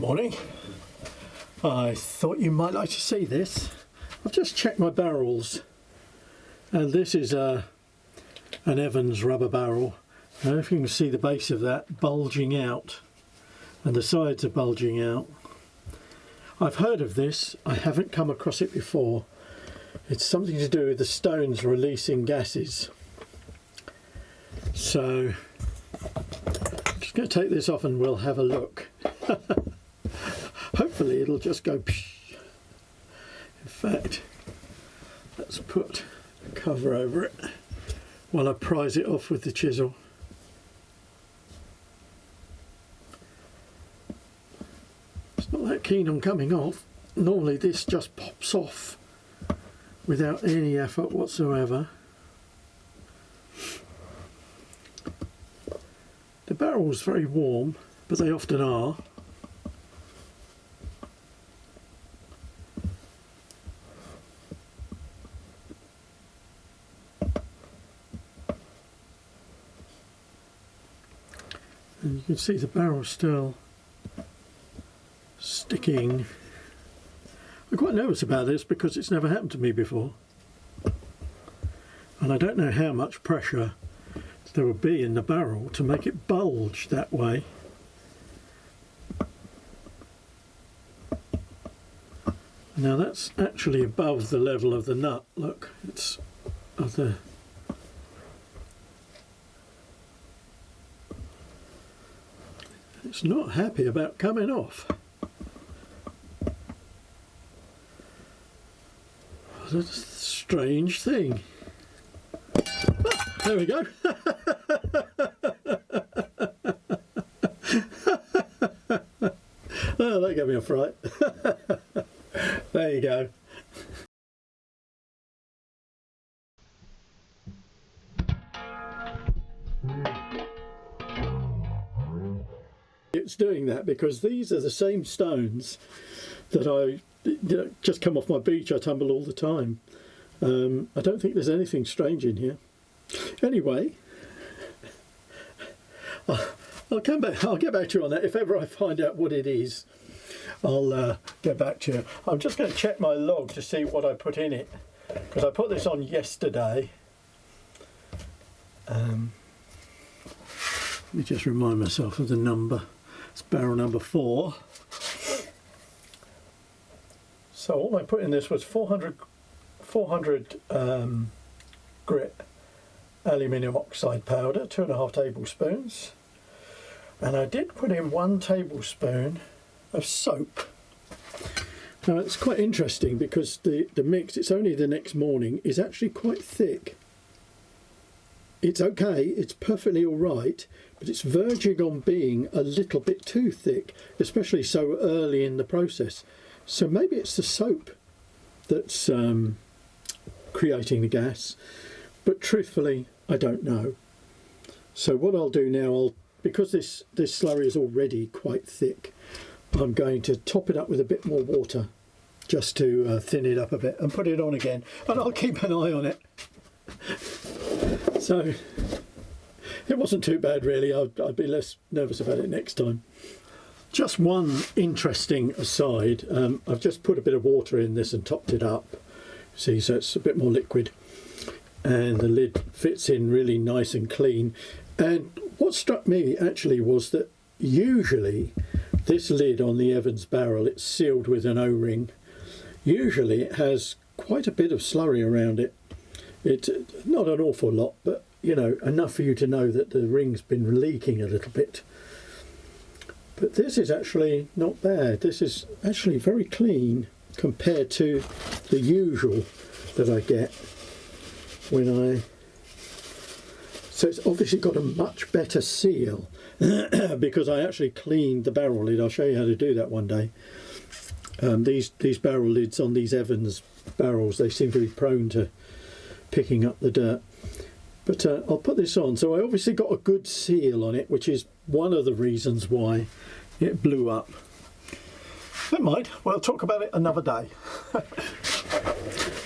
morning. I thought you might like to see this. I've just checked my barrels, and this is an Evans rubber barrel. I don't know if you can see the base of that bulging out, and the sides are bulging out. I've heard of this, I haven't come across it before. It's something to do with the stones releasing gases. So I'm just going to take this off and we'll have a look. Hopefully it'll just go psh. In fact, let's put a cover over it while I prise it off with the chisel. It's not that keen on coming off. Normally this just pops off without any effort whatsoever. The barrel's very warm, but they often are. And you can see the barrel still sticking. I'm quite nervous about this because it's never happened to me before. And I don't know how much pressure there would be in the barrel to make it bulge that way. Now that's actually above the level of the nut. Look, it's other. It's not happy about coming off. What a strange thing. Ah, there we go. Oh, that gave me a fright. There you go. It's doing that because these are the same stones that I just come off my beach. I tumble all the time. I don't think there's anything strange in here. Anyway, I'll come back. I'll get back to you on that. If ever I find out what it is, I'll get back to you. I'm just going to check my log to see what I put in it, because I put this on yesterday. Let me just remind myself of the number. It's barrel number 4. So all I put in this was 400 grit aluminium oxide powder, 2.5 tablespoons, and I did put in 1 tablespoon of soap. Now it's quite interesting because the mix, it's only the next morning, is actually quite thick. It's okay, it's perfectly all right, but it's verging on being a little bit too thick, especially so early in the process. So maybe it's the soap that's creating the gas, but truthfully I don't know. So what I'll do now, because this slurry is already quite thick, I'm going to top it up with a bit more water just to thin it up a bit and put it on again, and I'll keep an eye on it. So it wasn't too bad really. I'd be less nervous about it next time. Just one interesting aside, I've just put a bit of water in this and topped it up. See, so it's a bit more liquid, and the lid fits in really nice and clean. And what struck me actually was that usually this lid on the Evans barrel, it's sealed with an O-ring. Usually it has quite a bit of slurry around it. It's not an awful lot, but you know, enough for you to know that the ring's been leaking a little bit. But this is actually not bad. This is actually very clean compared to the usual that I get when I... So it's obviously got a much better seal because I actually cleaned the barrel lid. I'll show you how to do that one day. These barrel lids on these Evans barrels, they seem to be prone to picking up the dirt. But I'll put this on. So I obviously got a good seal on it, which is one of the reasons why it blew up. Never mind, we'll talk about it another day.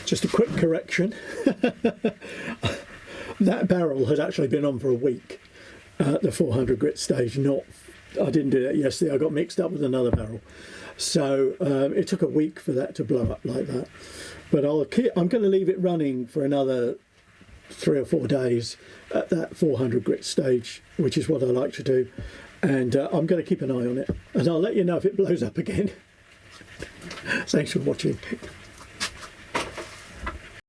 Just a quick correction. That barrel had actually been on for a week at the 400 grit stage, not I didn't do that yesterday. I got mixed up with another barrel. So it took a week for that to blow up like that. But I'm going to leave it running for another 3 or 4 days at that 400 grit stage, which is what I like to do. And I'm going to keep an eye on it. And I'll let you know if it blows up again. Thanks for watching.